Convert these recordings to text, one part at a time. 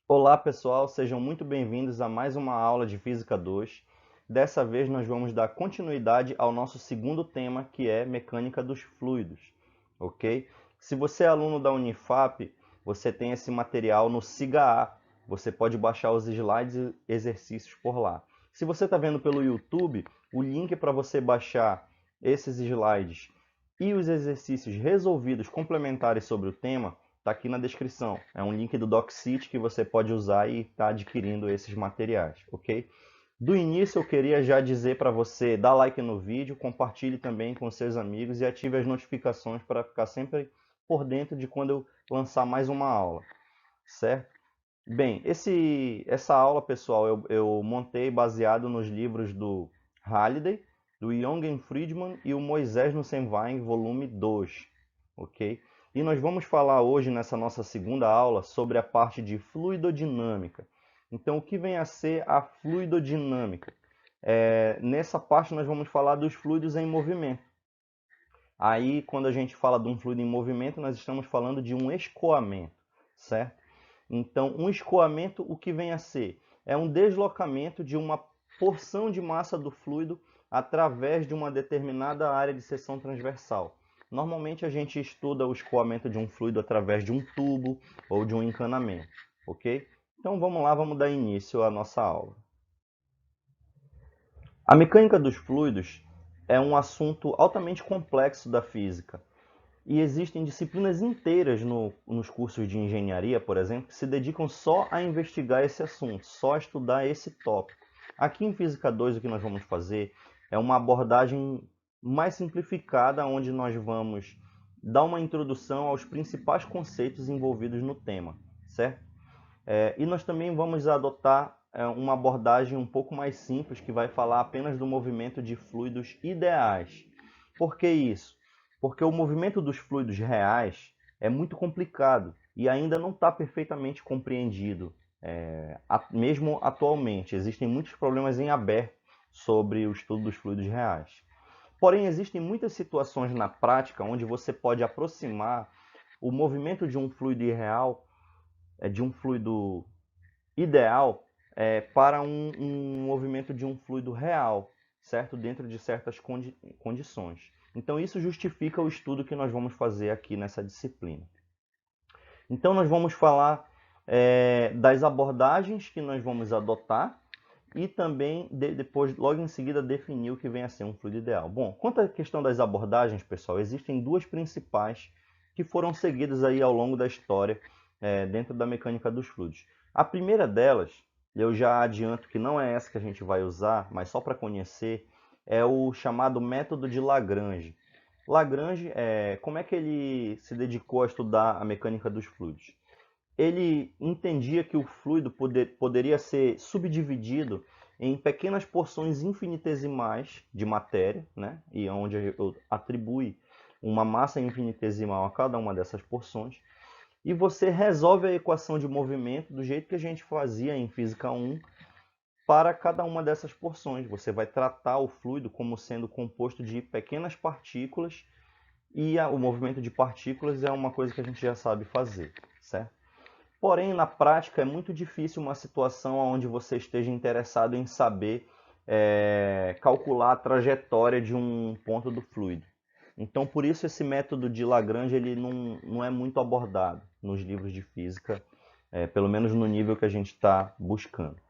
Olá pessoal, sejam muito bem-vindos a mais uma aula de Física 2. Dessa vez nós vamos dar continuidade ao nosso segundo tema, que é Mecânica dos Fluidos, ok? Se você é aluno da Unifap, você tem esse material no SIGA-A. Você pode baixar os slides e exercícios por lá. Se você está vendo pelo YouTube, o link para você baixar esses slides e os exercícios resolvidos complementares sobre o tema está aqui na descrição. É um link do DocSit que você pode usar e está adquirindo esses materiais, ok? Do início eu queria já dizer para você dar like no vídeo, compartilhe também com seus amigos e ative as notificações para ficar sempre por dentro de quando eu lançar mais uma aula, certo? Bem, essa aula, pessoal, eu montei baseado nos livros do Halliday, do Jürgen Friedman e o Moisés Nussbaum, volume 2, ok? E nós vamos falar hoje, nessa nossa segunda aula, sobre a parte de fluidodinâmica. Então, o que vem a ser a fluidodinâmica? Nessa parte, nós vamos falar dos fluidos em movimento. Aí, quando a gente fala de um fluido em movimento, nós estamos falando de um escoamento, certo? Então, um escoamento, o que vem a ser? É um deslocamento de uma porção de massa do fluido através de uma determinada área de seção transversal. Normalmente a gente estuda o escoamento de um fluido através de um tubo ou de um encanamento, ok? Então vamos lá, vamos dar início à nossa aula. A mecânica dos fluidos é um assunto altamente complexo da física. E existem disciplinas inteiras nos cursos de engenharia, por exemplo, que se dedicam só a investigar esse assunto, só a estudar esse tópico. Aqui em Física 2, o que nós vamos fazer é uma abordagem mais simplificada, onde nós vamos dar uma introdução aos principais conceitos envolvidos no tema, certo? E nós também vamos adotar uma abordagem um pouco mais simples, que vai falar apenas do movimento de fluidos ideais. Por que isso? Porque o movimento dos fluidos reais é muito complicado e ainda não está perfeitamente compreendido, mesmo atualmente. Existem muitos problemas em aberto sobre o estudo dos fluidos reais. Porém, existem muitas situações na prática onde você pode aproximar o movimento de um fluido irreal, de um fluido ideal, para um movimento de um fluido real, certo? Dentro de certas condições. Então, isso justifica o estudo que nós vamos fazer aqui nessa disciplina. Então, nós vamos falar das abordagens que nós vamos adotar e também, depois, logo em seguida, definir o que vem a ser um fluido ideal. Bom, quanto à questão das abordagens, pessoal, existem duas principais que foram seguidas aí ao longo da história dentro da mecânica dos fluidos. A primeira delas, eu já adianto que não é essa que a gente vai usar, mas só para conhecer, é o chamado método de Lagrange. Lagrange, como é que ele se dedicou a estudar a mecânica dos fluidos? Ele entendia que o fluido poderia ser subdividido em pequenas porções infinitesimais de matéria, né? E onde eu atribui uma massa infinitesimal a cada uma dessas porções, e você resolve a equação de movimento do jeito que a gente fazia em Física 1 para cada uma dessas porções. Você vai tratar o fluido como sendo composto de pequenas partículas, e o movimento de partículas é uma coisa que a gente já sabe fazer, certo? Porém, na prática, é muito difícil uma situação onde você esteja interessado em saber calcular a trajetória de um ponto do fluido. Então, por isso, esse método de Lagrange ele não é muito abordado nos livros de física, pelo menos no nível que a gente está buscando.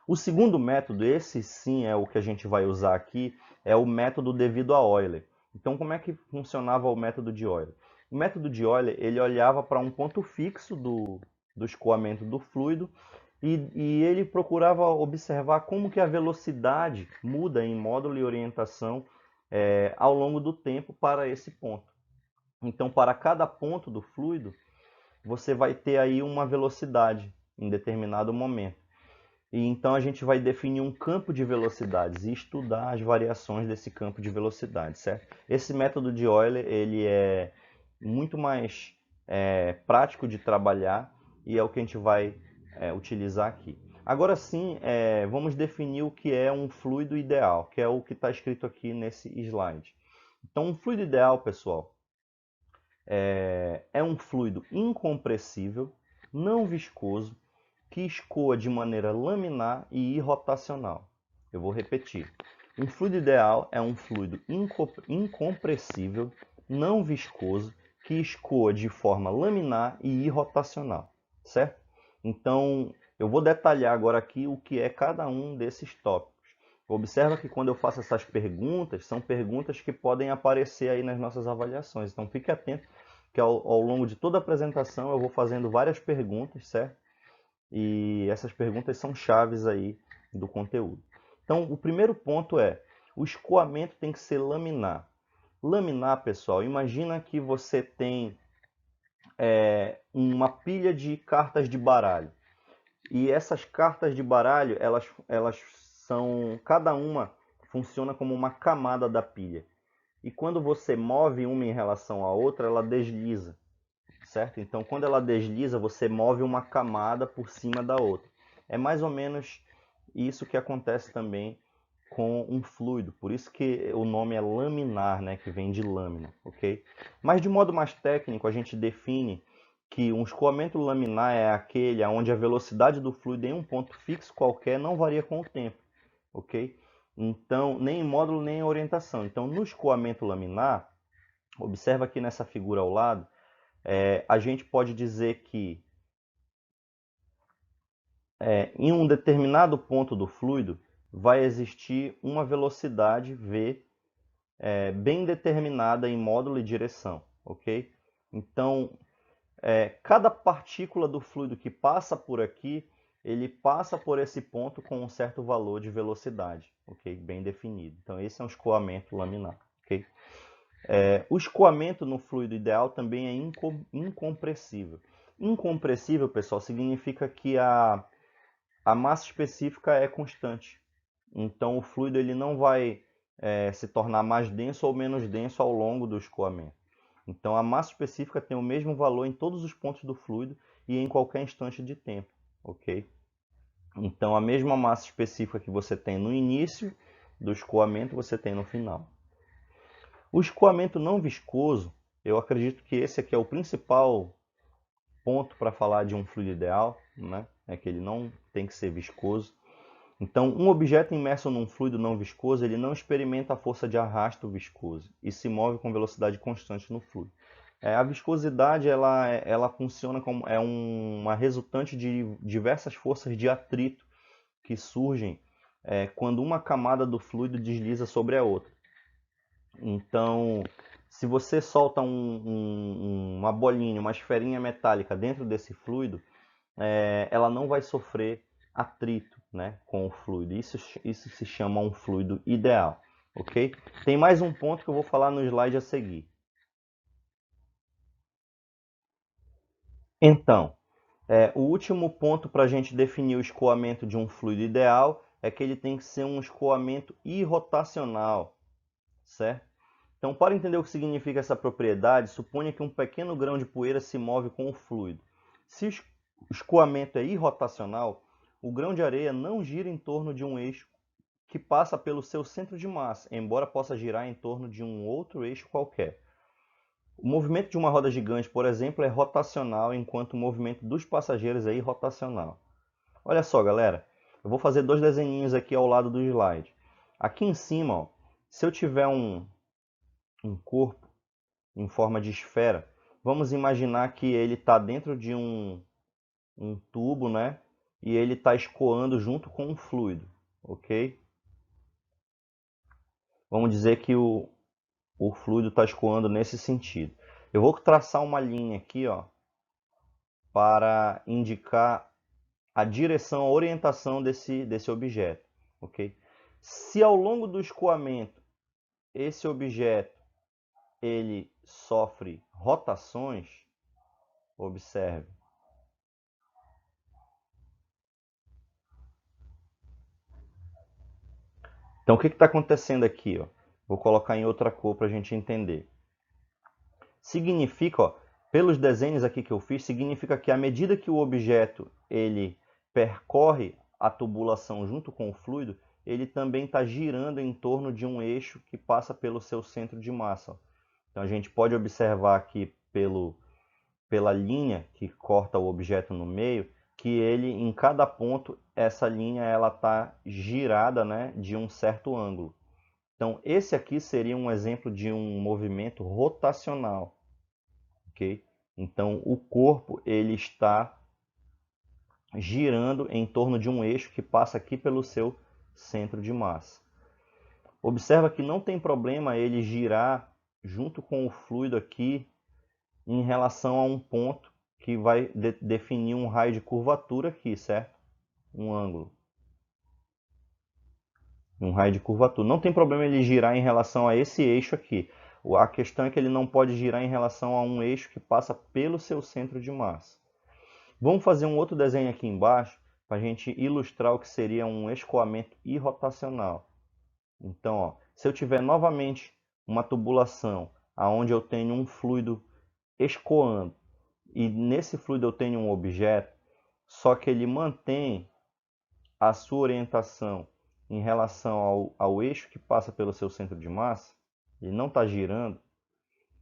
O segundo método, esse sim é o que a gente vai usar aqui, é o método devido a Euler. Então, como é que funcionava o método de Euler? O método de Euler, ele olhava para um ponto fixo do escoamento do fluido e ele procurava observar como que a velocidade muda em módulo e orientação ao longo do tempo para esse ponto. Então, para cada ponto do fluido, você vai ter aí uma velocidade em determinado momento. E então a gente vai definir um campo de velocidades e estudar as variações desse campo de velocidade, certo? Esse método de Euler ele é muito mais prático de trabalhar e é o que a gente vai utilizar aqui. Agora sim, vamos definir o que é um fluido ideal, que é o que está escrito aqui nesse slide. Então, um fluido ideal, pessoal, é um fluido incompressível, não viscoso, que escoa de maneira laminar e irrotacional. Eu vou repetir. Um fluido ideal é um fluido incompressível, não viscoso, que escoa de forma laminar e irrotacional, certo? Então, eu vou detalhar agora aqui o que é cada um desses tópicos. Observa que quando eu faço essas perguntas, são perguntas que podem aparecer aí nas nossas avaliações. Então, fique atento que ao longo de toda a apresentação eu vou fazendo várias perguntas, certo? E essas perguntas são chaves aí do conteúdo. Então, o primeiro ponto é, o escoamento tem que ser laminar. Laminar, pessoal, imagina que você tem uma pilha de cartas de baralho. E essas cartas de baralho, elas são, cada uma funciona como uma camada da pilha. E quando você move uma em relação à outra, ela desliza, certo? Então, quando ela desliza, você move uma camada por cima da outra. É mais ou menos isso que acontece também com um fluido. Por isso que o nome é laminar, né? Que vem de lâmina, ok? Mas de modo mais técnico, a gente define que um escoamento laminar é aquele onde a velocidade do fluido em um ponto fixo qualquer não varia com o tempo, ok? Então, nem em módulo nem em orientação. Então, no escoamento laminar, observa aqui nessa figura ao lado, a gente pode dizer que em um determinado ponto do fluido vai existir uma velocidade v bem determinada em módulo e direção, ok? Então, cada partícula do fluido que passa por aqui, ele passa por esse ponto com um certo valor de velocidade, ok? Bem definido. Então, esse é um escoamento laminar, ok? O escoamento no fluido ideal também é incompressível. Incompressível, pessoal, significa que a massa específica é constante. Então, o fluido ele não vai se tornar mais denso ou menos denso ao longo do escoamento. Então, a massa específica tem o mesmo valor em todos os pontos do fluido e em qualquer instante de tempo, ok? Então, a mesma massa específica que você tem no início do escoamento, você tem no final. O escoamento não viscoso, eu acredito que esse aqui é o principal ponto para falar de um fluido ideal, né? É que ele não tem que ser viscoso. Então, um objeto imerso num fluido não viscoso, ele não experimenta a força de arrasto viscoso e se move com velocidade constante no fluido. A viscosidade ela funciona como uma resultante de diversas forças de atrito que surgem quando uma camada do fluido desliza sobre a outra. Então, se você solta uma bolinha, uma esferinha metálica dentro desse fluido, ela não vai sofrer atrito, né, com o fluido. Isso se chama um fluido ideal, ok? Tem mais um ponto que eu vou falar no slide a seguir. Então, o último ponto para a gente definir o escoamento de um fluido ideal é que ele tem que ser um escoamento irrotacional, certo? Então, para entender o que significa essa propriedade, suponha que um pequeno grão de poeira se move com o fluido. Se o escoamento é irrotacional, o grão de areia não gira em torno de um eixo que passa pelo seu centro de massa, embora possa girar em torno de um outro eixo qualquer. O movimento de uma roda gigante, por exemplo, é rotacional, enquanto o movimento dos passageiros é irrotacional. Olha só, galera, eu vou fazer dois desenhinhos aqui ao lado do slide. Aqui em cima, ó, se eu tiver um corpo em forma de esfera, vamos imaginar que ele está dentro de um tubo, né? E ele está escoando junto com um fluido, ok? Vamos dizer que o fluido está escoando nesse sentido. Eu vou traçar uma linha aqui, ó, para indicar a direção, a orientação desse objeto, ok? Se ao longo do escoamento esse objeto ele sofre rotações, observe. Então o que está acontecendo aqui? Ó? Vou colocar em outra cor para a gente entender. Significa, ó, pelos desenhos aqui que eu fiz, significa que à medida que o objeto ele percorre a tubulação junto com o fluido, ele também está girando em torno de um eixo que passa pelo seu centro de massa. Então a gente pode observar aqui pela linha que corta o objeto no meio, que ele, em cada ponto, essa linha ela está girada, né, de um certo ângulo. Então, esse aqui seria um exemplo de um movimento rotacional, ok? Então, o corpo ele está girando em torno de um eixo que passa aqui pelo seu centro de massa. Observa que não tem problema ele girar junto com o fluido aqui em relação a um ponto que vai definir um raio de curvatura aqui, certo? Um ângulo. Um raio de curvatura. Não tem problema ele girar em relação a esse eixo aqui. A questão é que ele não pode girar em relação a um eixo que passa pelo seu centro de massa. Vamos fazer um outro desenho aqui embaixo para a gente ilustrar o que seria um escoamento irrotacional. Então, ó, se eu tiver novamente uma tubulação onde eu tenho um fluido escoando e nesse fluido eu tenho um objeto, só que ele mantém a sua orientação em relação ao eixo que passa pelo seu centro de massa, ele não está girando,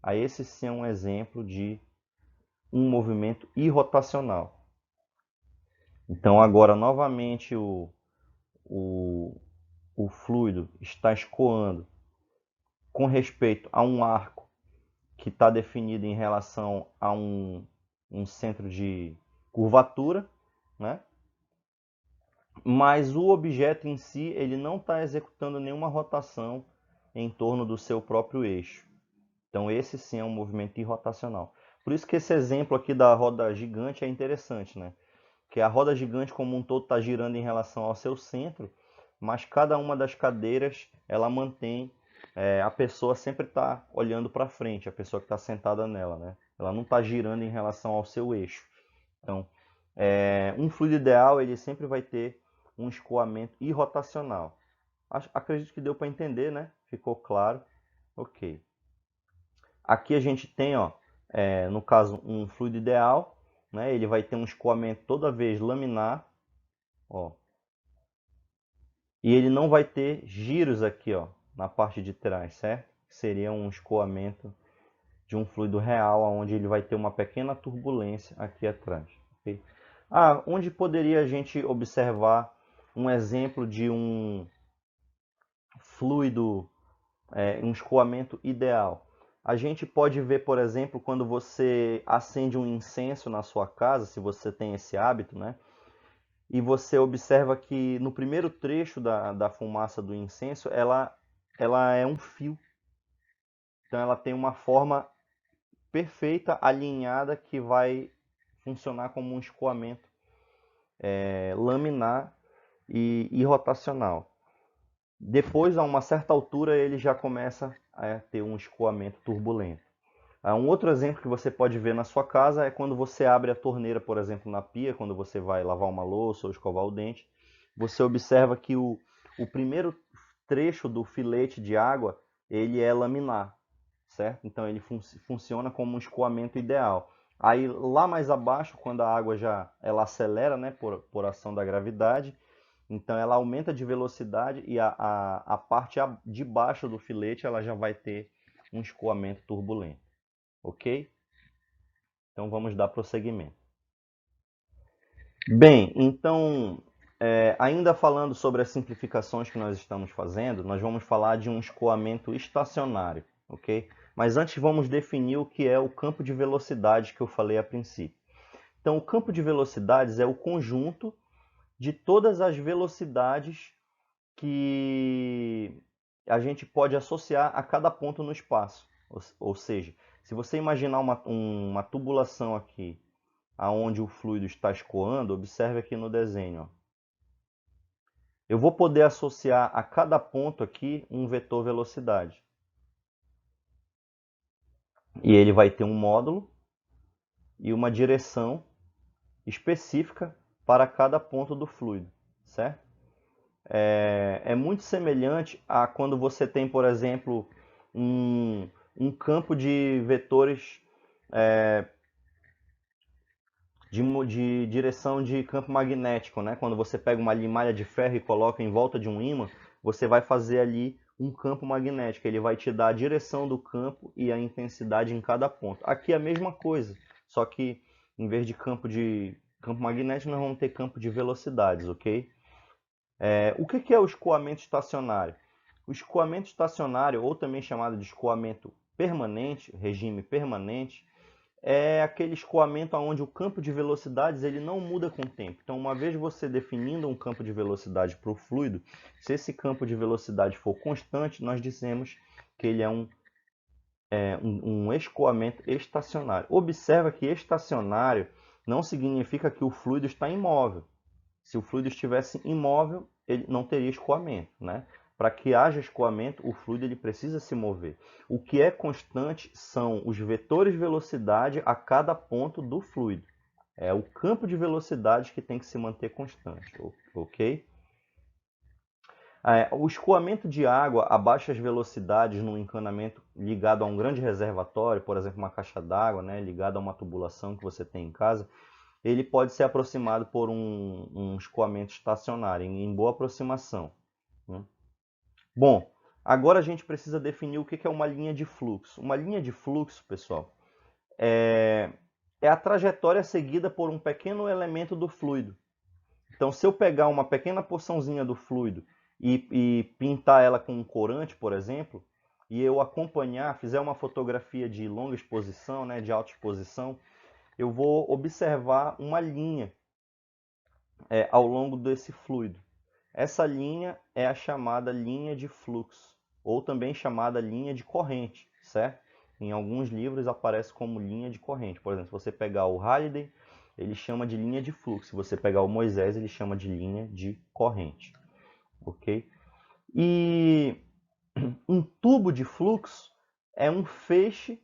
aí esse sim é um exemplo de um movimento irrotacional. Então agora novamente o fluido está escoando com respeito a um arco que está definido em relação a um centro de curvatura, né? Mas o objeto em si ele não está executando nenhuma rotação em torno do seu próprio eixo. Então esse sim é um movimento irrotacional. Por isso que esse exemplo aqui da roda gigante é interessante, né? Que a roda gigante como um todo está girando em relação ao seu centro, mas cada uma das cadeiras ela mantém, a pessoa sempre está olhando para frente, a pessoa que está sentada nela, né? Ela não está girando em relação ao seu eixo. Então, um fluido ideal ele sempre vai ter um escoamento irrotacional. Acredito que deu para entender, né? Ficou claro? Ok. Aqui a gente tem, ó, no caso, um fluido ideal, né? Ele vai ter um escoamento toda vez laminar, ó. E ele não vai ter giros aqui, ó, na parte de trás, certo? Seria um escoamento de um fluido real, onde ele vai ter uma pequena turbulência aqui atrás. Okay? Onde poderia a gente observar um exemplo de um fluido, um escoamento ideal? A gente pode ver, por exemplo, quando você acende um incenso na sua casa, se você tem esse hábito, né? E você observa que no primeiro trecho da fumaça do incenso, ela é um fio. Então ela tem uma forma perfeita, alinhada, que vai funcionar como um escoamento laminar e rotacional. Depois, a uma certa altura, ele já começa a ter um escoamento turbulento. Um outro exemplo que você pode ver na sua casa é quando você abre a torneira, por exemplo, na pia, quando você vai lavar uma louça ou escovar o dente. Você observa que o primeiro trecho do filete de água ele é laminar, certo? Então ele funciona como um escoamento ideal. Aí lá mais abaixo, quando a água ela acelera, né, por ação da gravidade, então ela aumenta de velocidade e a parte de baixo do filete ela já vai ter um escoamento turbulento. Ok? Então vamos dar prosseguimento. Bem, então, ainda falando sobre as simplificações que nós estamos fazendo, nós vamos falar de um escoamento estacionário, ok? Mas antes vamos definir o que é o campo de velocidade que eu falei a princípio. Então, o campo de velocidades é o conjunto de todas as velocidades que a gente pode associar a cada ponto no espaço. Ou seja, se você imaginar uma tubulação aqui, aonde o fluido está escoando, observe aqui no desenho. Ó. Eu vou poder associar a cada ponto aqui um vetor velocidade. E ele vai ter um módulo e uma direção específica para cada ponto do fluido, certo? É muito semelhante a quando você tem, por exemplo, um campo de vetores de direção de campo magnético, né? Quando você pega uma malha de ferro e coloca em volta de um ímã, você vai fazer ali um campo magnético. Ele vai te dar a direção do campo e a intensidade em cada ponto. Aqui é a mesma coisa, só que em vez de campo magnético, nós vamos ter campo de velocidades, ok? O que é o escoamento estacionário? O escoamento estacionário, ou também chamado de escoamento permanente, regime permanente, é aquele escoamento onde o campo de velocidades ele não muda com o tempo. Então, uma vez você definindo um campo de velocidade para o fluido, se esse campo de velocidade for constante, nós dizemos que ele é um escoamento estacionário. Observa que estacionário não significa que o fluido está imóvel. Se o fluido estivesse imóvel, ele não teria escoamento, né? Para que haja escoamento, o fluido ele precisa se mover. O que é constante são os vetores de velocidade a cada ponto do fluido. É o campo de velocidade que tem que se manter constante, ok? O escoamento de água a baixas velocidades num encanamento ligado a um grande reservatório, por exemplo, uma caixa d'água, né, ligado a uma tubulação que você tem em casa, ele pode ser aproximado por um escoamento estacionário, em boa aproximação, né? Bom, agora a gente precisa definir o que é uma linha de fluxo. Uma linha de fluxo, pessoal, é a trajetória seguida por um pequeno elemento do fluido. Então, se eu pegar uma pequena porçãozinha do fluido e pintar ela com um corante, por exemplo, e eu acompanhar, fizer uma fotografia de longa exposição, né, de alta exposição, eu vou observar uma linha ao longo desse fluido. Essa linha é a chamada linha de fluxo, ou também chamada linha de corrente, certo? Em alguns livros aparece como linha de corrente. Por exemplo, se você pegar o Halliday, ele chama de linha de fluxo. Se você pegar o Moisés, ele chama de linha de corrente, ok? E um tubo de fluxo é um feixe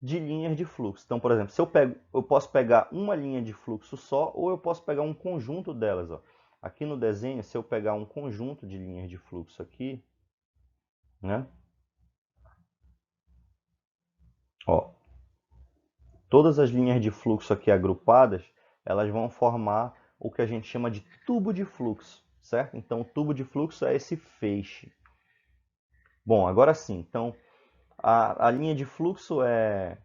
de linhas de fluxo. Então, por exemplo, se eu posso pegar uma linha de fluxo só, ou eu posso pegar um conjunto delas. Ó. Aqui no desenho, se eu pegar um conjunto de linhas de fluxo aqui, né? Ó, todas as linhas de fluxo aqui agrupadas, elas vão formar o que a gente chama de tubo de fluxo, certo? Então, o tubo de fluxo é esse feixe. Bom, agora sim. Então, a linha de fluxo é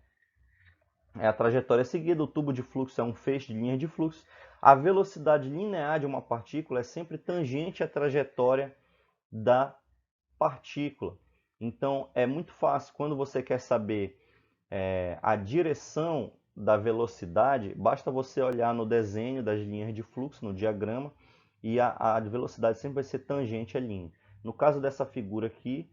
a trajetória seguida, o tubo de fluxo é um feixe de linha de fluxo. A velocidade linear de uma partícula é sempre tangente à trajetória da partícula. Então, é muito fácil, quando você quer saber a direção da velocidade, basta você olhar no desenho das linhas de fluxo, no diagrama, e a velocidade sempre vai ser tangente à linha. No caso dessa figura aqui,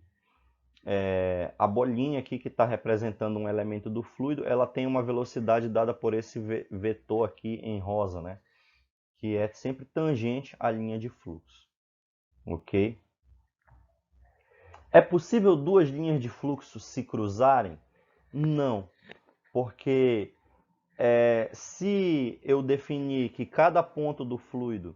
a bolinha aqui que está representando um elemento do fluido, ela tem uma velocidade dada por esse vetor aqui em rosa, né? Que é sempre tangente à linha de fluxo, ok? É possível duas linhas de fluxo se cruzarem? Não, porque se eu definir que cada ponto do fluido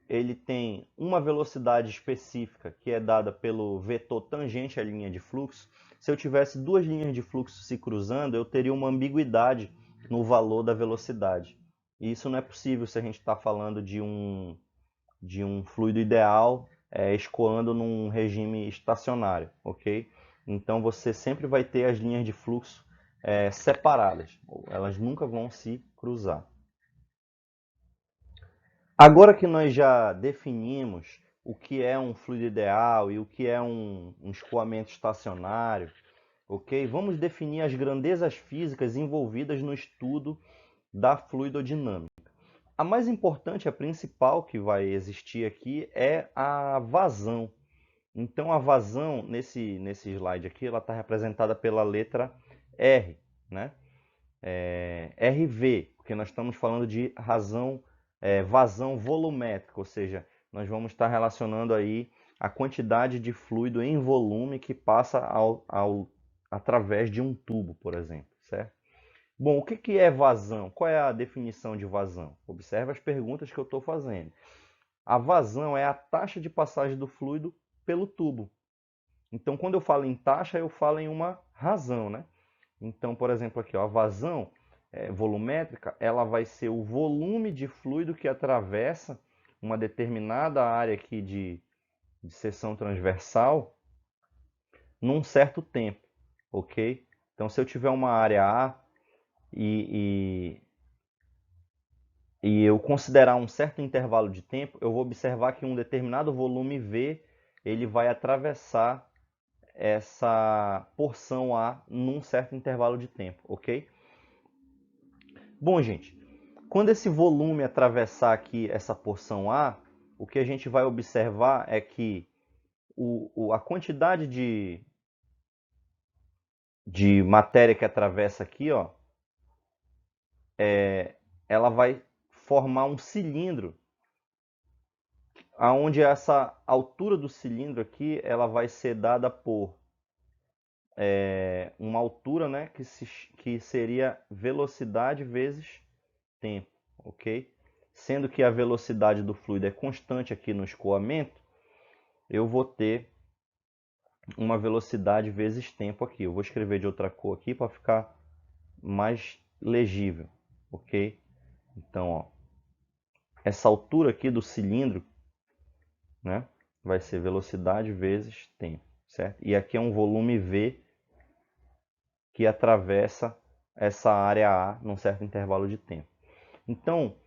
ele tem uma velocidade específica que é dada pelo vetor tangente à linha de fluxo, se eu tivesse duas linhas de fluxo se cruzando, eu teria uma ambiguidade no valor da velocidade. E isso não é possível se a gente está falando de um fluido ideal escoando num regime estacionário, ok? Então você sempre vai ter as linhas de fluxo separadas, elas nunca vão se cruzar. Agora que nós já definimos o que é um fluido ideal e o que é um escoamento estacionário, ok? Vamos definir as grandezas físicas envolvidas no estudo da fluidodinâmica. A mais importante, a principal que vai existir aqui é a vazão. Então, a vazão, nesse slide aqui, ela está representada pela letra R, né? RV, porque nós estamos falando de vazão volumétrica, ou seja, nós vamos estar relacionando aí a quantidade de fluido em volume que passa através de um tubo, por exemplo, certo? Bom, o que é vazão? Qual é a definição de vazão? Observe as perguntas que eu estou fazendo. A vazão é a taxa de passagem do fluido pelo tubo. Então, quando eu falo em taxa, eu falo em uma razão, né? Então, por exemplo, aqui, ó, a vazão volumétrica, ela vai ser o volume de fluido que atravessa uma determinada área aqui de seção transversal num certo tempo, ok? Então, se eu tiver uma área A e e eu considerar um certo intervalo de tempo, eu vou observar que um determinado volume V ele vai atravessar essa porção A num certo intervalo de tempo, ok? Bom, gente, quando esse volume atravessar aqui essa porção A, o que a gente vai observar é que a quantidade de matéria que atravessa aqui, ó, ela vai formar um cilindro, aonde essa altura do cilindro aqui, ela vai ser dada por uma altura, né, que seria velocidade vezes tempo, ok? Sendo que a velocidade do fluido é constante aqui no escoamento, eu vou ter uma velocidade vezes tempo aqui. Eu vou escrever de outra cor aqui para ficar mais legível, ok? Então, ó, essa altura aqui do cilindro, né, vai ser velocidade vezes tempo, certo? E aqui é um volume V que atravessa essa área A num certo intervalo de tempo. Então,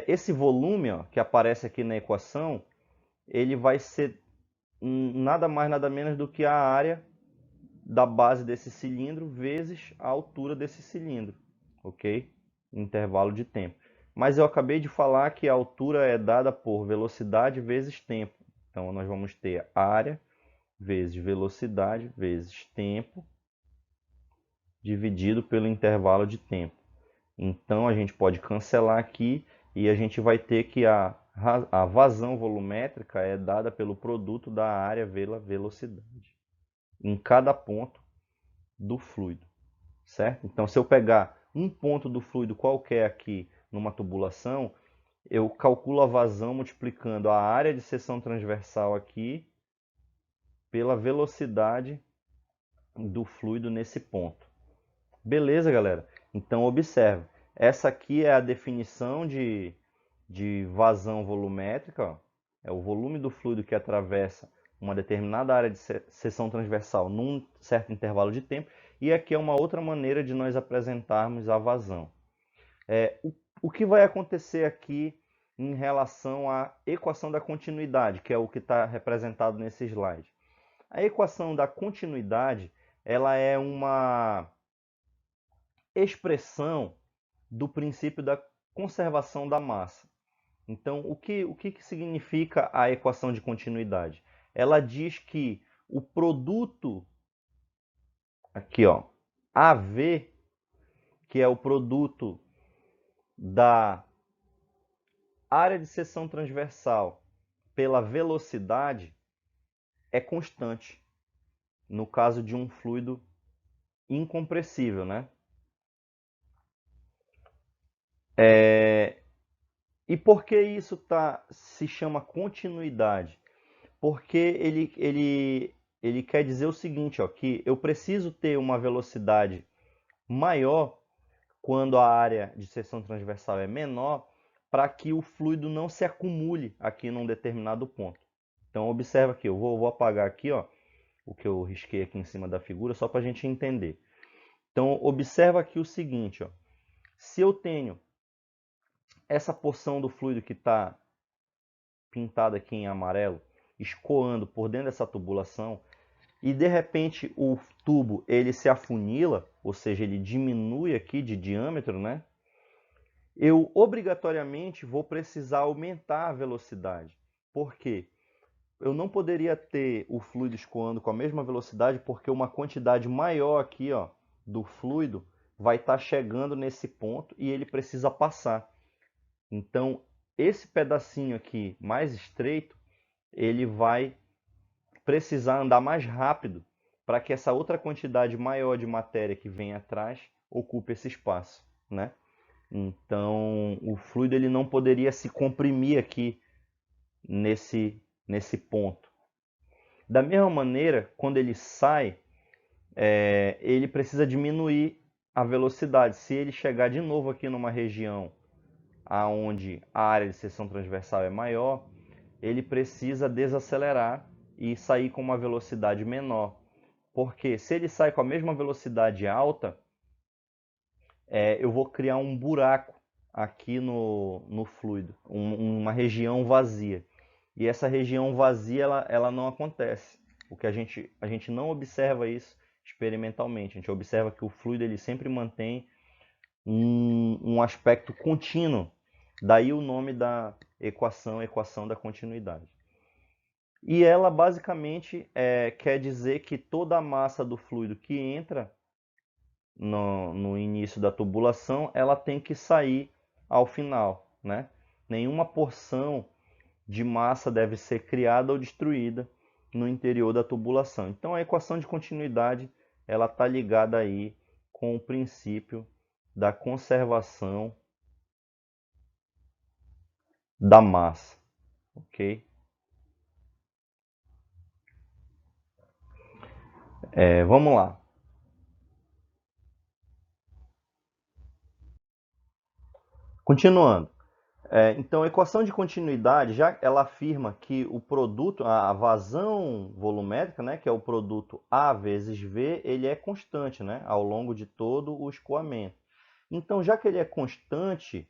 esse volume, ó, que aparece aqui na equação, ele vai ser nada mais nada menos do que a área da base desse cilindro vezes a altura desse cilindro, ok? Intervalo de tempo. Mas eu acabei de falar que a altura é dada por velocidade vezes tempo. Então nós vamos ter área vezes velocidade vezes tempo dividido pelo intervalo de tempo. Então a gente pode cancelar aqui e a gente vai ter que a vazão volumétrica é dada pelo produto da área pela velocidade em cada ponto do fluido, certo? Então, se eu pegar um ponto do fluido qualquer aqui numa tubulação, eu calculo a vazão multiplicando a área de seção transversal aqui pela velocidade do fluido nesse ponto. Beleza, galera? Então, observe. Essa aqui é a definição de vazão volumétrica. Ó. É o volume do fluido que atravessa uma determinada área de seção transversal num certo intervalo de tempo. E aqui é uma outra maneira de nós apresentarmos a vazão. O que vai acontecer aqui em relação à equação da continuidade, que é o que está representado nesse slide? A equação da continuidade ela é uma expressão do princípio da conservação da massa. Então, o que significa a equação de continuidade? Ela diz que o produto, aqui ó, AV, que é o produto da área de seção transversal pela velocidade, é constante, no caso de um fluido incompressível, né? E por que isso se chama continuidade? Porque ele quer dizer o seguinte, ó, que eu preciso ter uma velocidade maior quando a área de seção transversal é menor, para que o fluido não se acumule aqui num determinado ponto. Então observa aqui, eu vou apagar aqui ó, o que eu risquei aqui em cima da figura, só para a gente entender. Então observa aqui o seguinte, ó, se eu tenho essa porção do fluido que está pintada aqui em amarelo, escoando por dentro dessa tubulação, e de repente o tubo ele se afunila, ou seja, ele diminui aqui de diâmetro, né? Eu obrigatoriamente vou precisar aumentar a velocidade. Por quê? Eu não poderia ter o fluido escoando com a mesma velocidade porque uma quantidade maior aqui ó, do fluido vai estar chegando nesse ponto e ele precisa passar. Então, esse pedacinho aqui mais estreito, ele vai precisar andar mais rápido para que essa outra quantidade maior de matéria que vem atrás ocupe esse espaço, né? Então, o fluido ele não poderia se comprimir aqui nesse ponto. Da mesma maneira, quando ele sai, ele precisa diminuir a velocidade. Se ele chegar de novo aqui numa região onde a área de seção transversal é maior, ele precisa desacelerar e sair com uma velocidade menor. Porque se ele sai com a mesma velocidade alta, eu vou criar um buraco aqui no fluido, uma região vazia. E essa região vazia ela não acontece. O que a gente não observa isso experimentalmente. A gente observa que o fluido ele sempre mantém um aspecto contínuo. Daí o nome da equação da continuidade. E ela basicamente quer dizer que toda a massa do fluido que entra no início da tubulação, ela tem que sair ao final, né? Nenhuma porção de massa deve ser criada ou destruída no interior da tubulação. Então a equação de continuidade ela está ligada aí com o princípio da conservação da massa, ok? Vamos lá. Continuando. Então, a equação de continuidade, já ela afirma que o produto, a vazão volumétrica, né, que é o produto A vezes V, ele é constante, né, ao longo de todo o escoamento. Então, já que ele é constante,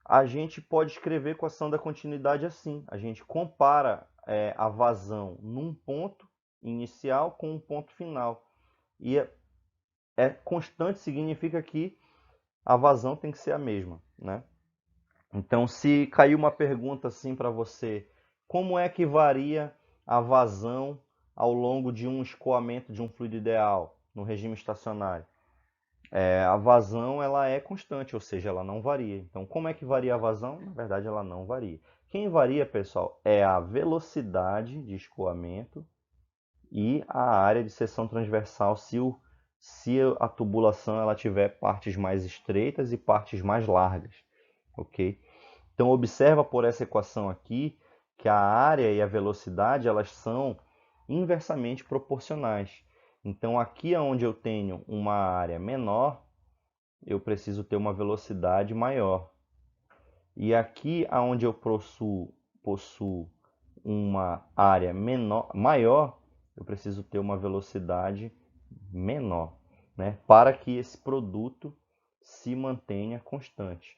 a gente pode escrever a equação da continuidade assim. A gente compara a vazão num ponto inicial com um ponto final. E constante significa que a vazão tem que ser a mesma, né? Então, se cair uma pergunta assim para você, como é que varia a vazão ao longo de um escoamento de um fluido ideal no regime estacionário? A vazão ela é constante, ou seja, ela não varia. Então, como é que varia a vazão? Na verdade, ela não varia. Quem varia, pessoal, é a velocidade de escoamento e a área de seção transversal se a tubulação ela tiver partes mais estreitas e partes mais largas, ok? Então observa por essa equação aqui que a área e a velocidade elas são inversamente proporcionais. Então aqui onde eu tenho uma área menor, eu preciso ter uma velocidade maior. E aqui onde eu possuo uma área maior, eu preciso ter uma velocidade menor, né? Para que esse produto se mantenha constante.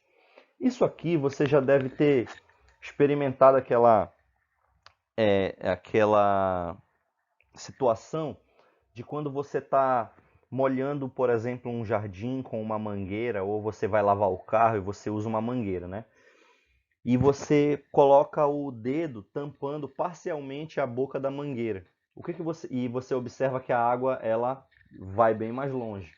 Isso aqui você já deve ter experimentado aquela situação de quando você está molhando, por exemplo, um jardim com uma mangueira, ou você vai lavar o carro e você usa uma mangueira, né? E você coloca o dedo tampando parcialmente a boca da mangueira. E você observa que a água ela vai bem mais longe.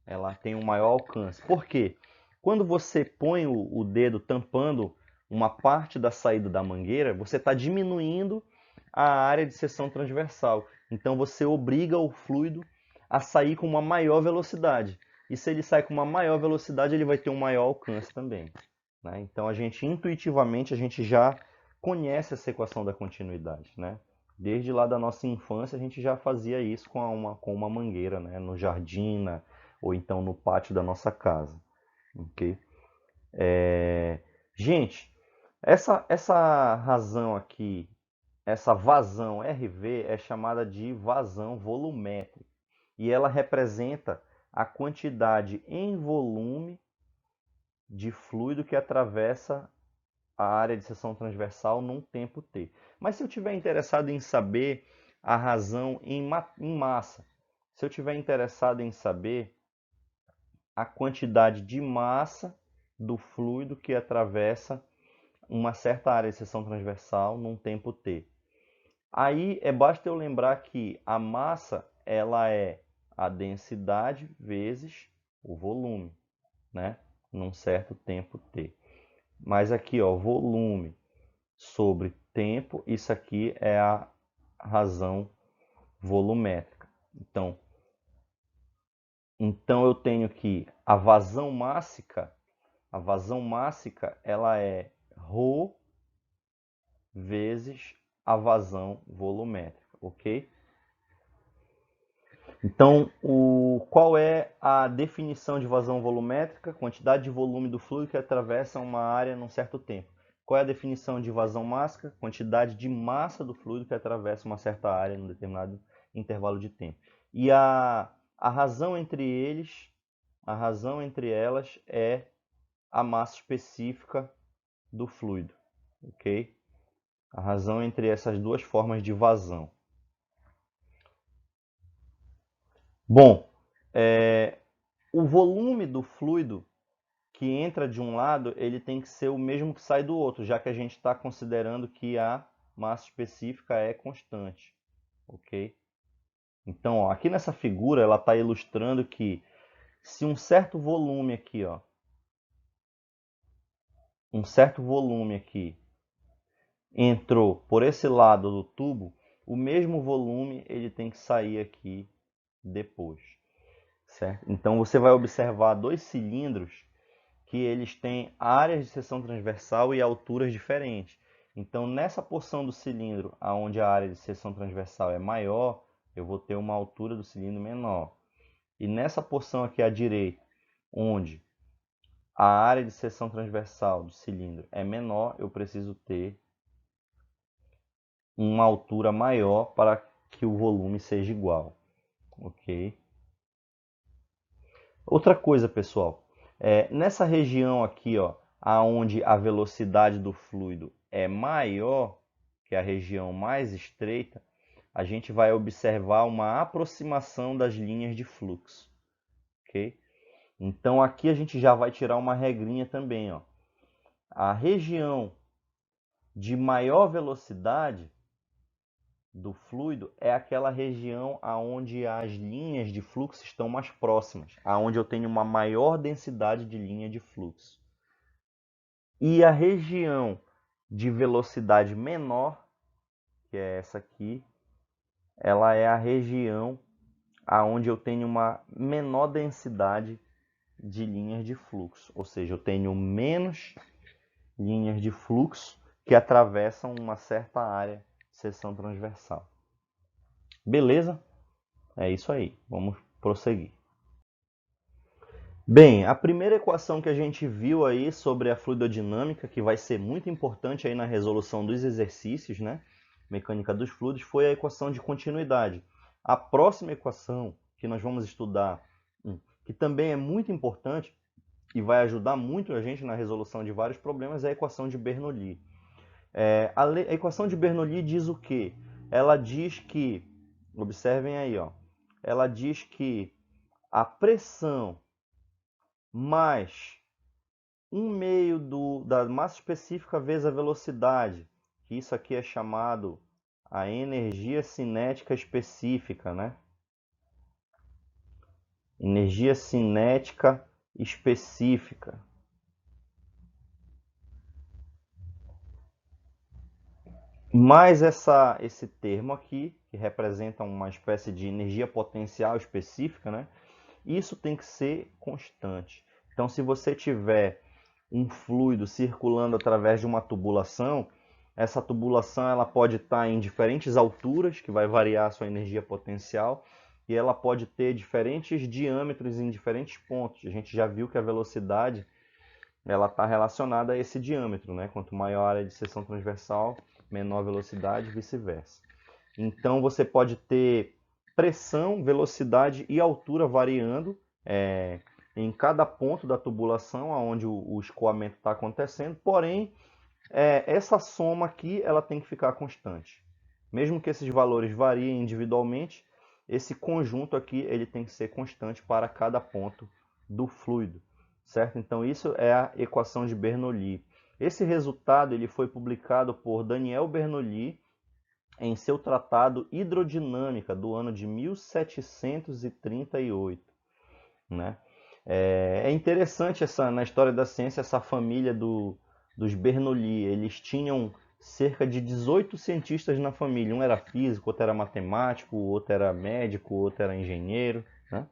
Ela tem um maior alcance. Por quê? Quando você põe o dedo tampando uma parte da saída da mangueira, você está diminuindo a área de seção transversal. Então você obriga o fluido a sair com uma maior velocidade. E se ele sai com uma maior velocidade, ele vai ter um maior alcance também, né? Então a gente intuitivamente a gente já conhece essa equação da continuidade, né? Desde lá da nossa infância a gente já fazia isso com uma mangueira, né? No jardim, ou então no pátio da nossa casa, ok? Gente, essa razão aqui, essa vazão RV é chamada de vazão volumétrica e ela representa a quantidade em volume de fluido que atravessa a área de seção transversal num tempo t. Mas se eu estiver interessado em saber a razão em massa, se eu estiver interessado em saber a quantidade de massa do fluido que atravessa uma certa área de seção transversal num tempo t. Aí basta eu lembrar que a massa ela é a densidade vezes o volume, né? Num certo tempo t. Mas aqui, ó, volume sobre tempo, isso aqui é a razão volumétrica. Então eu tenho que a vazão mássica ela é ρ vezes a vazão volumétrica, ok? Então, qual é a definição de vazão volumétrica? Quantidade de volume do fluido que atravessa uma área num certo tempo. Qual é a definição de vazão mássica? Quantidade de massa do fluido que atravessa uma certa área num determinado intervalo de tempo. E a razão entre elas é a massa específica do fluido, ok? A razão entre essas duas formas de vazão. Bom, o volume do fluido que entra de um lado, ele tem que ser o mesmo que sai do outro, já que a gente está considerando que a massa específica é constante, ok? Então, ó, aqui nessa figura, ela está ilustrando que se um certo volume aqui, ó, um certo volume aqui entrou por esse lado do tubo, o mesmo volume ele tem que sair aqui depois, certo? Então você vai observar dois cilindros que eles têm áreas de seção transversal e alturas diferentes. Então nessa porção do cilindro, onde a área de seção transversal é maior, eu vou ter uma altura do cilindro menor. E nessa porção aqui à direita, onde a área de seção transversal do cilindro é menor, eu preciso ter uma altura maior para que o volume seja igual, ok? Outra coisa, pessoal, nessa região aqui, ó, aonde a velocidade do fluido é maior, que é a região mais estreita, a gente vai observar uma aproximação das linhas de fluxo, ok? Então aqui a gente já vai tirar uma regrinha também, ó. A região de maior velocidade do fluido é aquela região aonde as linhas de fluxo estão mais próximas, aonde eu tenho uma maior densidade de linha de fluxo. E a região de velocidade menor, que é essa aqui, ela é a região aonde eu tenho uma menor densidade de linhas de fluxo, ou seja, eu tenho menos linhas de fluxo que atravessam uma certa área de seção transversal. Beleza? É isso aí. Vamos prosseguir. Bem, a primeira equação que a gente viu aí sobre a fluidodinâmica, que vai ser muito importante aí na resolução dos exercícios, né? Mecânica dos fluidos, foi a equação de continuidade. A próxima equação que nós vamos estudar, que também é muito importante e vai ajudar muito a gente na resolução de vários problemas, é a equação de Bernoulli. A equação de Bernoulli diz o quê? Ela diz que, observem aí, ó, ela diz que a pressão mais 1/2 da massa específica vezes a velocidade, que isso aqui é chamado a energia cinética específica, né? Energia cinética específica. Mais esse termo aqui, que representa uma espécie de energia potencial específica, né? Isso tem que ser constante. Então, se você tiver um fluido circulando através de uma tubulação, essa tubulação ela pode estar em diferentes alturas, que vai variar a sua energia potencial, e ela pode ter diferentes diâmetros em diferentes pontos. A gente já viu que a velocidade ela está relacionada a esse diâmetro, né? Quanto maior a área de seção transversal, menor velocidade, vice-versa. Então você pode ter pressão, velocidade e altura variando em cada ponto da tubulação onde o escoamento está acontecendo, porém essa soma aqui ela tem que ficar constante. Mesmo que esses valores variem individualmente, esse conjunto aqui ele tem que ser constante para cada ponto do fluido, certo? Então isso é a equação de Bernoulli. Esse resultado ele foi publicado por Daniel Bernoulli em seu tratado Hidrodinâmica do ano de 1738, né? É interessante na história da ciência essa família dos Bernoulli. Eles tinham cerca de 18 cientistas na família. Um era físico, outro era matemático, outro era médico, outro era engenheiro, né?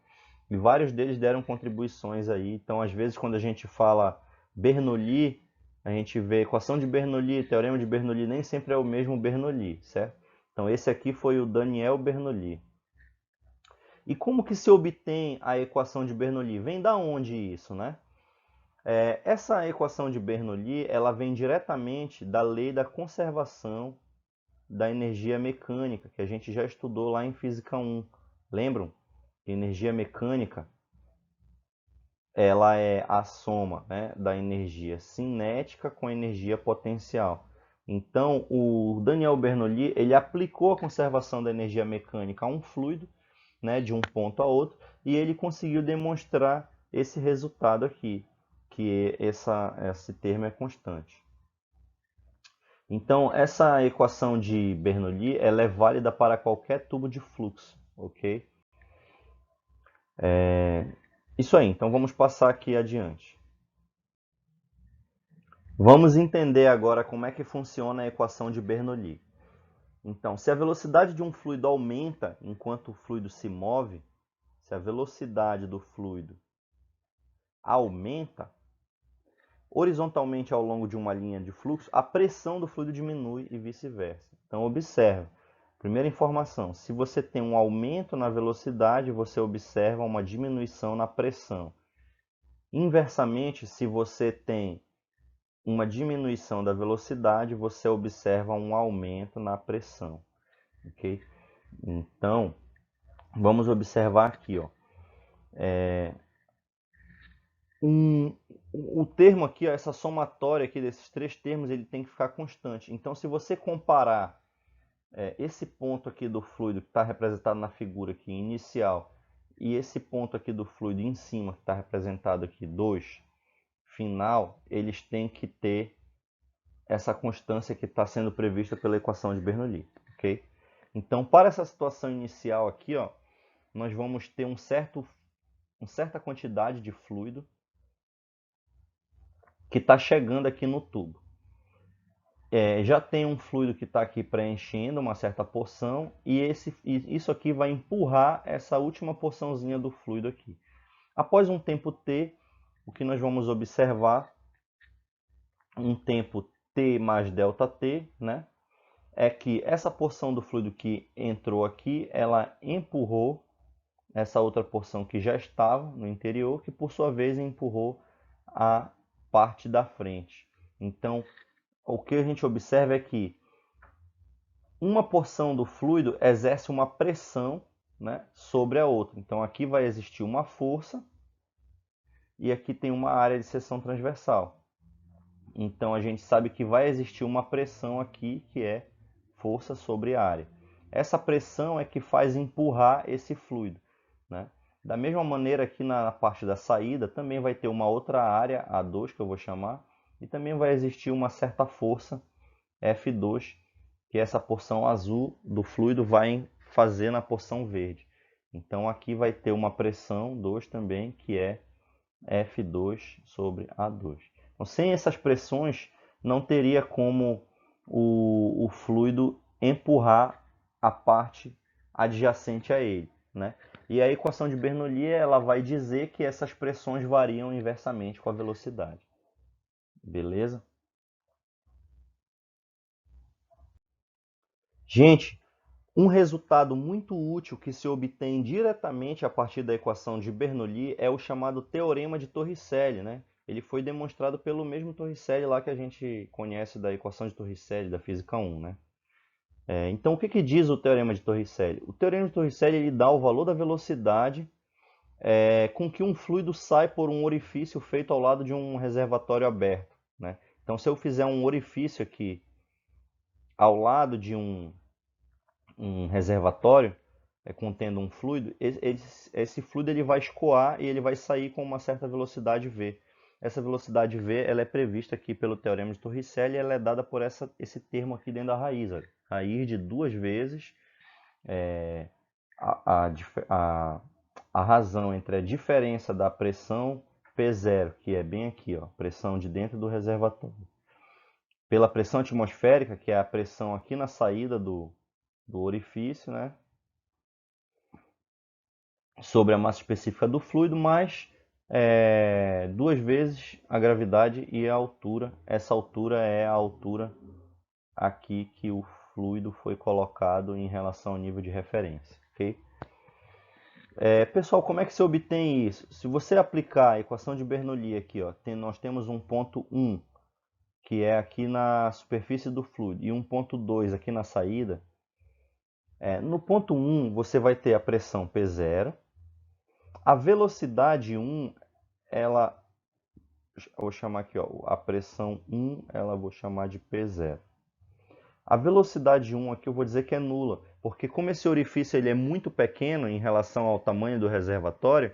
E vários deles deram contribuições aí. Então, às vezes, quando a gente fala Bernoulli, a gente vê equação de Bernoulli, teorema de Bernoulli, nem sempre é o mesmo Bernoulli, certo? Então, esse aqui foi o Daniel Bernoulli. E como que se obtém a equação de Bernoulli? Vem da onde isso, né? Essa equação de Bernoulli, ela vem diretamente da lei da conservação da energia mecânica, que a gente já estudou lá em Física 1. Lembram? Energia mecânica ela é a soma, né, da energia cinética com a energia potencial. Então, o Daniel Bernoulli ele aplicou a conservação da energia mecânica a um fluido, né, de um ponto a outro, e ele conseguiu demonstrar esse resultado aqui, que esse termo é constante. Então, essa equação de Bernoulli ela é válida para qualquer tubo de fluxo, ok? Isso aí, então vamos passar aqui adiante. Vamos entender agora como é que funciona a equação de Bernoulli. Então, se a velocidade de um fluido aumenta enquanto o fluido se move, se a velocidade do fluido aumenta horizontalmente ao longo de uma linha de fluxo, a pressão do fluido diminui e vice-versa. Então, observe. Primeira informação, se você tem um aumento na velocidade, você observa uma diminuição na pressão. Inversamente, se você tem uma diminuição da velocidade, você observa um aumento na pressão. Ok? Então, vamos observar aqui, ó. O termo aqui, ó, essa somatória aqui desses três termos, ele tem que ficar constante. Então, se você comparar esse ponto aqui do fluido que está representado na figura aqui inicial e esse ponto aqui do fluido em cima que está representado aqui 2 final, eles têm que ter essa constância que está sendo prevista pela equação de Bernoulli, ok? Então, para essa situação inicial aqui, ó, nós vamos ter uma certa quantidade de fluido que está chegando aqui no tubo. Já tem um fluido que está aqui preenchendo uma certa porção e isso aqui vai empurrar essa última porçãozinha do fluido aqui. Após um tempo t, o que nós vamos observar, um tempo t mais ΔT, né, é que essa porção do fluido que entrou aqui, ela empurrou essa outra porção que já estava no interior, que por sua vez empurrou a parte da frente. Então, o que a gente observa é que uma porção do fluido exerce uma pressão, né, sobre a outra. Então, aqui vai existir uma força e aqui tem uma área de seção transversal. Então, a gente sabe que vai existir uma pressão aqui, que é força sobre área. Essa pressão é que faz empurrar esse fluido, né? Da mesma maneira aqui na parte da saída, também vai ter uma outra área, A2, que eu vou chamar, e também vai existir uma certa força, F2, que essa porção azul do fluido vai fazer na porção verde. Então aqui vai ter uma pressão 2 também, que é F2 sobre A2. Então, sem essas pressões, não teria como o fluido empurrar a parte adjacente a ele, né? E a equação de Bernoulli ela vai dizer que essas pressões variam inversamente com a velocidade. Beleza? Gente, um resultado muito útil que se obtém diretamente a partir da equação de Bernoulli é o chamado Teorema de Torricelli, né? Ele foi demonstrado pelo mesmo Torricelli lá que a gente conhece da equação de Torricelli da física 1, né? Então, o que diz o Teorema de Torricelli? O Teorema de Torricelli ele dá o valor da velocidade com que um fluido sai por um orifício feito ao lado de um reservatório aberto, né? Então, se eu fizer um orifício aqui ao lado de um reservatório contendo um fluido, esse fluido ele vai escoar e ele vai sair com uma certa velocidade v. Essa velocidade v ela é prevista aqui pelo Teorema de Torricelli e ela é dada por esse termo aqui dentro da raiz. Olha. Raiz de 2 vezes a, a, a razão entre a diferença da pressão P0, que é bem aqui, ó, pressão de dentro do reservatório, pela pressão atmosférica, que é a pressão aqui na saída do orifício, né? Sobre a massa específica do fluido, mais 2 vezes a gravidade e a altura. Essa altura é a altura aqui que o fluido foi colocado em relação ao nível de referência. Okay? Pessoal, como é que se obtém isso? Se você aplicar a equação de Bernoulli aqui, ó, nós temos um ponto 1, que é aqui na superfície do fluido, e um ponto 2 aqui na saída. No ponto 1, você vai ter a pressão P0, a velocidade 1 ela, eu vou chamar aqui, ó, a pressão 1, ela vou chamar de P0. A velocidade 1 aqui eu vou dizer que é nula, porque como esse orifício ele é muito pequeno em relação ao tamanho do reservatório,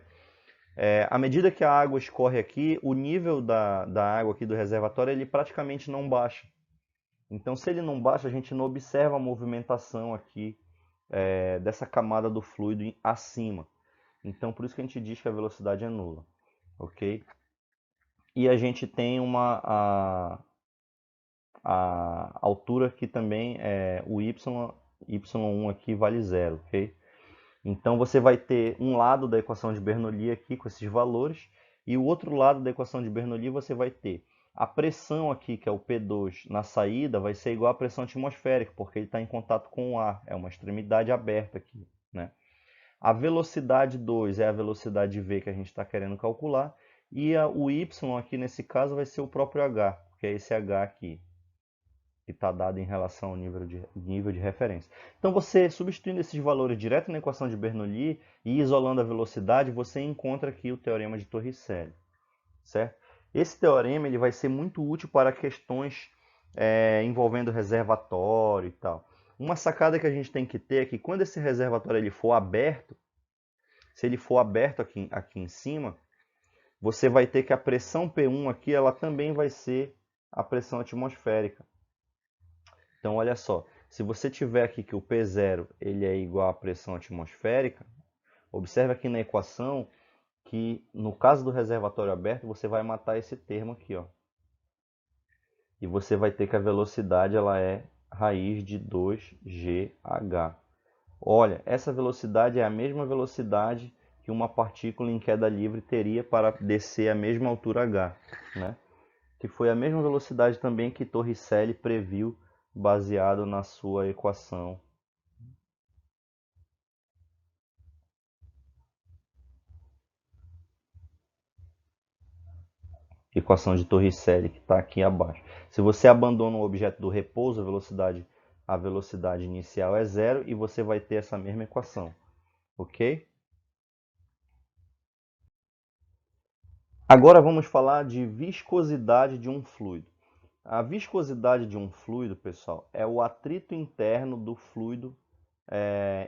à medida que a água escorre aqui, o nível da água aqui do reservatório ele praticamente não baixa. Então, se ele não baixa, a gente não observa a movimentação aqui dessa camada do fluido acima. Então, por isso que a gente diz que a velocidade é nula, ok? E a gente tem a altura que também é o y1 aqui vale zero, ok? Então você vai ter um lado da equação de Bernoulli aqui com esses valores e o outro lado da equação de Bernoulli você vai ter a pressão aqui, que é o P2, na saída vai ser igual à pressão atmosférica, porque ele está em contato com o ar, é uma extremidade aberta aqui, né? A velocidade 2 é a velocidade V que a gente está querendo calcular e o y aqui nesse caso vai ser o próprio h, que é esse h aqui, que está dado em relação ao nível de referência. Então, você substituindo esses valores direto na equação de Bernoulli e isolando a velocidade, você encontra aqui o teorema de Torricelli, certo? Esse teorema ele vai ser muito útil para questões envolvendo reservatório e tal. Uma sacada que a gente tem que ter é que quando esse reservatório ele for aberto, se ele for aberto aqui em cima, você vai ter que a pressão P1 aqui ela também vai ser a pressão atmosférica. Então, olha só, se você tiver aqui que o P0 ele é igual à pressão atmosférica, observe aqui na equação que no caso do reservatório aberto, você vai matar esse termo aqui, ó. E você vai ter que a velocidade ela é raiz de 2GH. Olha, essa velocidade é a mesma velocidade que uma partícula em queda livre teria para descer a mesma altura h, né? Que foi a mesma velocidade também que Torricelli previu baseado na sua equação. Equação de Torricelli, que está aqui abaixo. Se você abandona o objeto do repouso, a velocidade inicial é zero e você vai ter essa mesma equação, ok? Agora vamos falar de viscosidade de um fluido. A viscosidade de um fluido, pessoal, é o atrito interno do fluido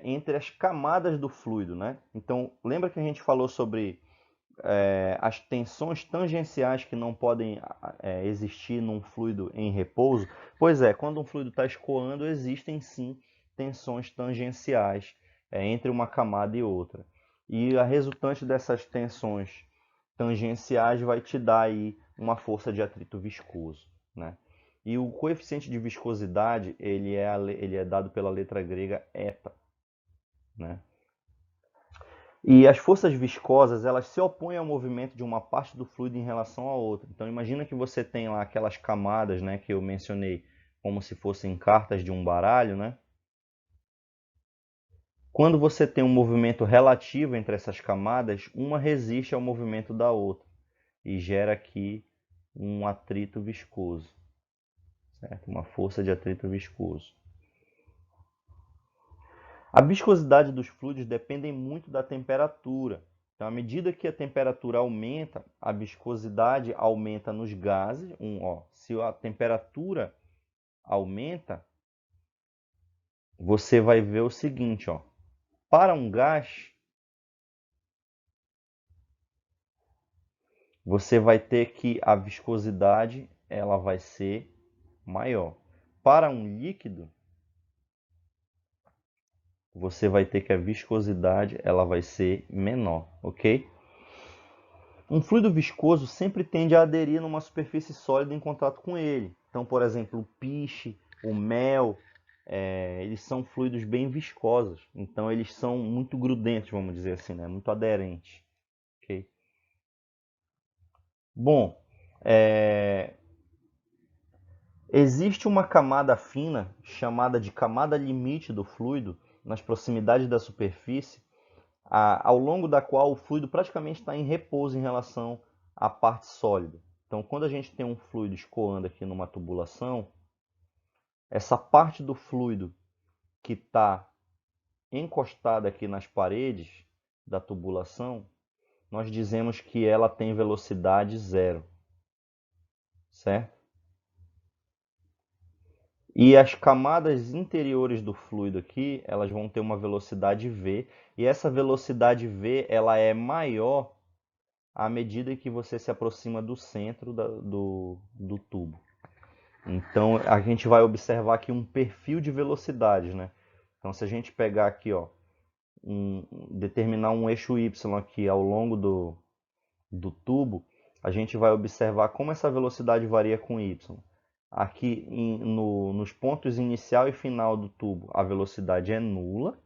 entre as camadas do fluido, né? Então, lembra que a gente falou sobre as tensões tangenciais que não podem existir num fluido em repouso? Pois é, quando um fluido está escoando, existem sim tensões tangenciais entre uma camada e outra. E a resultante dessas tensões tangenciais vai te dar aí uma força de atrito viscoso, né? E o coeficiente de viscosidade ele é dado pela letra grega eta, né? E as forças viscosas, elas se opõem ao movimento de uma parte do fluido em relação à outra. Então imagina que você tem lá aquelas camadas, né, que eu mencionei, como se fossem cartas de um baralho, né? Quando você tem um movimento relativo entre essas camadas, uma resiste ao movimento da outra e gera aqui um atrito viscoso, certo? Uma força de atrito viscoso. A viscosidade dos fluidos depende muito da temperatura. Então, à medida que a temperatura aumenta, a viscosidade aumenta nos gases. Se a temperatura aumenta, você vai ver o seguinte, ó. Para um gás, você vai ter que a viscosidade ela vai ser maior. Para um líquido, você vai ter que a viscosidade ela vai ser menor, ok? Um fluido viscoso sempre tende a aderir numa superfície sólida em contato com ele. Então, por exemplo, o piche, o mel, eles são fluidos bem viscosos. Então, eles são muito grudentos, vamos dizer assim, né? Muito aderentes. Okay? Bom, existe uma camada fina, chamada de camada limite do fluido, nas proximidades da superfície, ao longo da qual o fluido praticamente está em repouso em relação à parte sólida. Então, quando a gente tem um fluido escoando aqui numa tubulação, essa parte do fluido que está encostada aqui nas paredes da tubulação, nós dizemos que ela tem velocidade zero, certo? E as camadas interiores do fluido aqui, elas vão ter uma velocidade v, e essa velocidade v, ela é maior à medida que você se aproxima do centro do tubo. Então a gente vai observar aqui um perfil de velocidades, né? Então se a gente pegar aqui, ó, determinar um eixo y aqui ao longo do tubo, a gente vai observar como essa velocidade varia com y. Aqui nos pontos inicial e final do tubo, a velocidade é nula,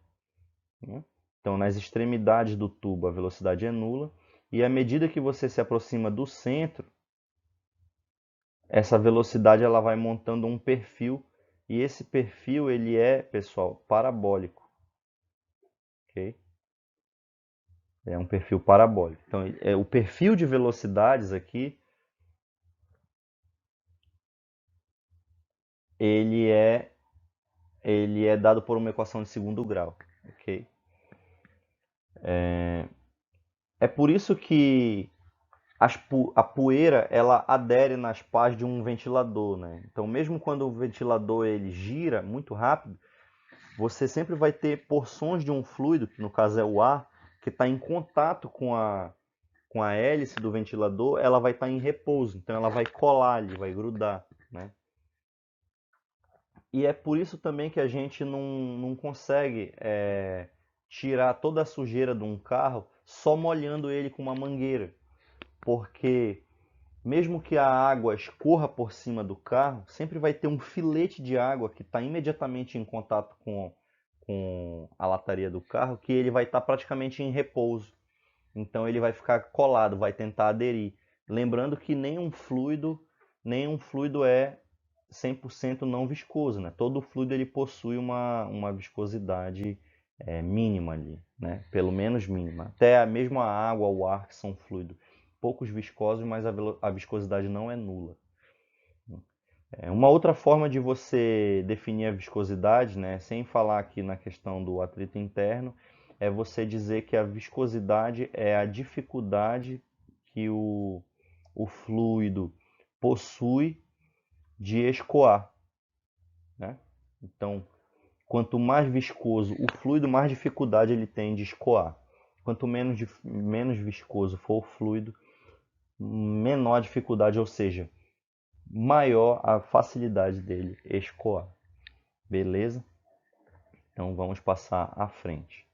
né? Então nas extremidades do tubo a velocidade é nula, e à medida que você se aproxima do centro, essa velocidade ela vai montando um perfil, e esse perfil ele é, pessoal, parabólico, ok? É um perfil parabólico. Então, o perfil de velocidades aqui, ele é dado por uma equação de segundo grau, ok? É por isso que a poeira ela adere nas pás de um ventilador, né? Então, mesmo quando o ventilador ele gira muito rápido, você sempre vai ter porções de um fluido, que no caso é o ar, que está em contato com a hélice do ventilador, ela vai estar em repouso, então ela vai colar ali, vai grudar, né? E é por isso também que a gente não consegue tirar toda a sujeira de um carro só molhando ele com uma mangueira, porque mesmo que a água escorra por cima do carro, sempre vai ter um filete de água que está imediatamente em contato com a lataria do carro, que ele vai estar praticamente em repouso. Então ele vai ficar colado, vai tentar aderir. Lembrando que nenhum fluido é 100% não viscoso, né? Todo fluido ele possui uma viscosidade mínima ali, né? Pelo menos mínima. Até mesmo a água, o ar, que são fluidos poucos viscosos, mas a viscosidade não é nula. Uma outra forma de você definir a viscosidade, né, sem falar aqui na questão do atrito interno, é você dizer que a viscosidade é a dificuldade que o fluido possui de escoar, né? Então, quanto mais viscoso o fluido, mais dificuldade ele tem de escoar. Quanto menos viscoso for o fluido, menor a dificuldade, ou seja, maior a facilidade dele escoar. Beleza? Então vamos passar à frente.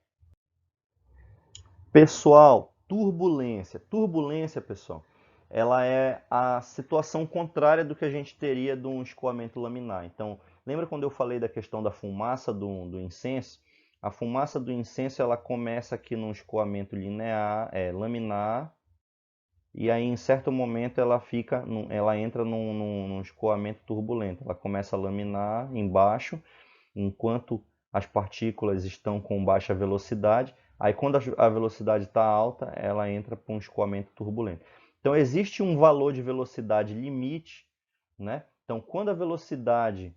Pessoal, turbulência. Turbulência, pessoal, ela é a situação contrária do que a gente teria de um escoamento laminar. Então, lembra quando eu falei da questão da fumaça do incenso? A fumaça do incenso ela começa aqui num escoamento linear, laminar, e aí em certo momento ela entra num escoamento turbulento. Ela começa a laminar embaixo, enquanto as partículas estão com baixa velocidade. Aí quando a velocidade está alta, ela entra para um escoamento turbulento. Então existe um valor de velocidade limite, né? Então quando a velocidade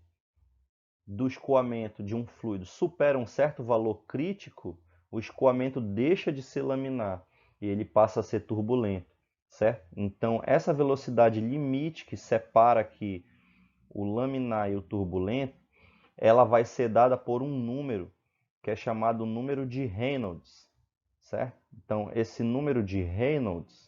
do escoamento de um fluido supera um certo valor crítico, o escoamento deixa de ser laminar e ele passa a ser turbulento, certo? Então essa velocidade limite que separa aqui o laminar e o turbulento, ela vai ser dada por um número que é chamado número de Reynolds, certo? Então esse número de Reynolds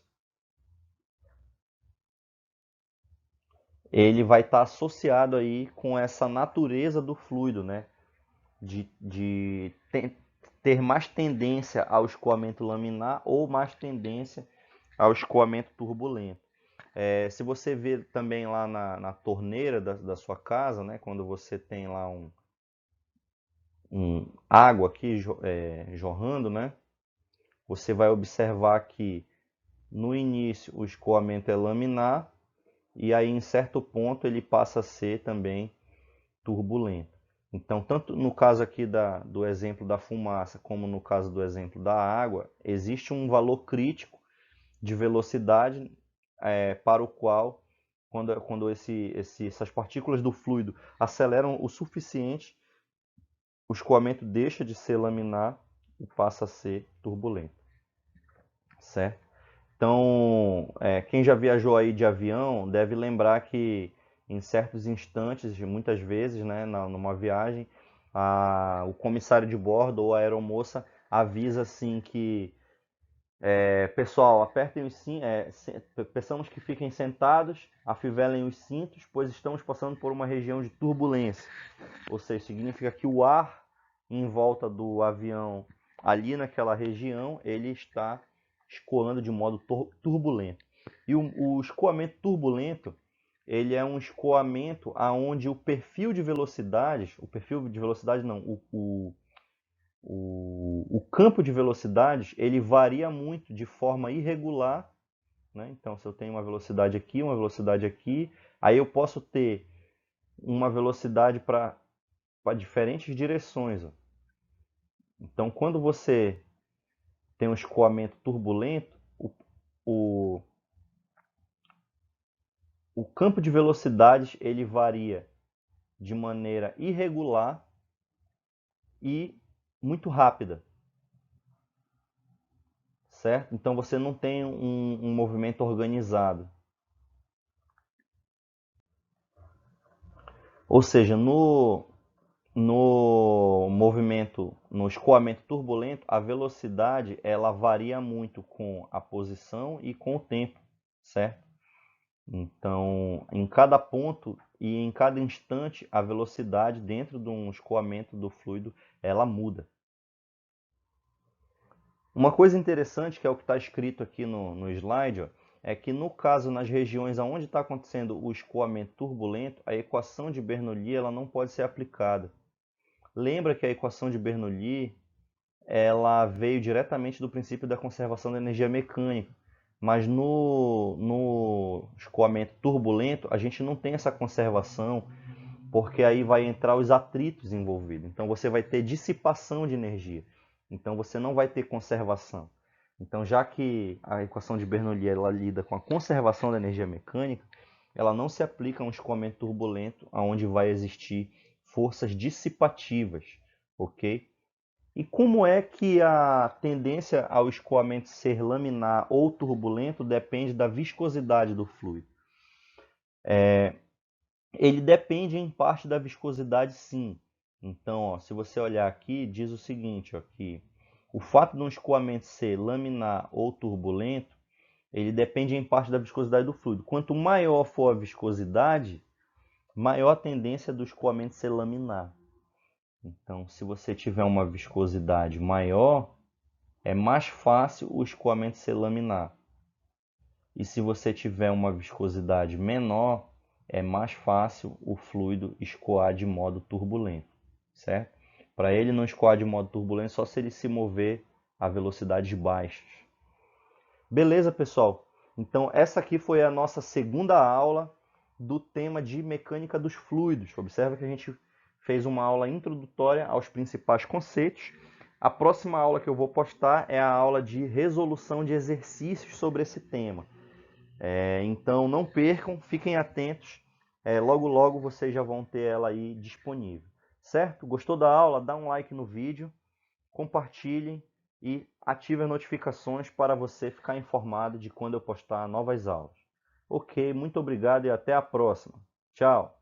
ele vai estar associado aí com essa natureza do fluido, né? De ter mais tendência ao escoamento laminar ou mais tendência ao escoamento turbulento. Se você ver também lá na torneira da sua casa, né, quando você tem lá água aqui jorrando, né, você vai observar que no início o escoamento é laminar e aí em certo ponto ele passa a ser também turbulento. Então, tanto no caso aqui do exemplo da fumaça, como no caso do exemplo da água, existe um valor crítico de velocidade para o qual, quando essas partículas do fluido aceleram o suficiente, o escoamento deixa de ser laminar e passa a ser turbulento. Certo? Então, quem já viajou aí de avião deve lembrar que em certos instantes, muitas vezes, né, numa viagem, o comissário de bordo ou a aeromoça avisa assim que pessoal, apertem os cintos, peçamos que fiquem sentados, afivelem os cintos, pois estamos passando por uma região de turbulência. Ou seja, significa que o ar em volta do avião, ali naquela região, ele está escoando de modo turbulento. E o escoamento turbulento, ele é um escoamento aonde o perfil de velocidades, o campo de velocidades, ele varia muito de forma irregular, né? Então, se eu tenho uma velocidade aqui, aí eu posso ter uma velocidade para diferentes direções. Ó. Então, quando você tem um escoamento turbulento, o, o campo de velocidades ele varia de maneira irregular e muito rápida, certo? Então você não tem um movimento organizado. Ou seja, no movimento, no escoamento turbulento, a velocidade ela varia muito com a posição e com o tempo, certo? Então, em cada ponto e em cada instante, a velocidade dentro de um escoamento do fluido, ela muda. Uma coisa interessante, que é o que está escrito aqui no slide, ó, é que no caso, nas regiões onde está acontecendo o escoamento turbulento, a equação de Bernoulli ela não pode ser aplicada. Lembra que a equação de Bernoulli ela veio diretamente do princípio da conservação da energia mecânica. Mas no escoamento turbulento, a gente não tem essa conservação, porque aí vai entrar os atritos envolvidos. Então você vai ter dissipação de energia. Então você não vai ter conservação. Então, já que a equação de Bernoulli ela lida com a conservação da energia mecânica, ela não se aplica a um escoamento turbulento, onde vai existir forças dissipativas, ok? E como é que a tendência ao escoamento ser laminar ou turbulento depende da viscosidade do fluido? Ele depende em parte da viscosidade, sim. Então, ó, se você olhar aqui, diz o seguinte, ó, que o fato de um escoamento ser laminar ou turbulento, ele depende em parte da viscosidade do fluido. Quanto maior for a viscosidade, maior a tendência do escoamento ser laminar. Então, se você tiver uma viscosidade maior, é mais fácil o escoamento ser laminar. E se você tiver uma viscosidade menor, é mais fácil o fluido escoar de modo turbulento, certo? Para ele não escoar de modo turbulento, só se ele se mover a velocidades baixas. Beleza, pessoal? Então, essa aqui foi a nossa segunda aula do tema de mecânica dos fluidos. Observa que a gente fez uma aula introdutória aos principais conceitos. A próxima aula que eu vou postar é a aula de resolução de exercícios sobre esse tema. Então não percam, fiquem atentos. Logo logo vocês já vão ter ela aí disponível. Certo? Gostou da aula? Dá um like no vídeo, compartilhem e ative as notificações para você ficar informado de quando eu postar novas aulas. Ok, muito obrigado e até a próxima. Tchau!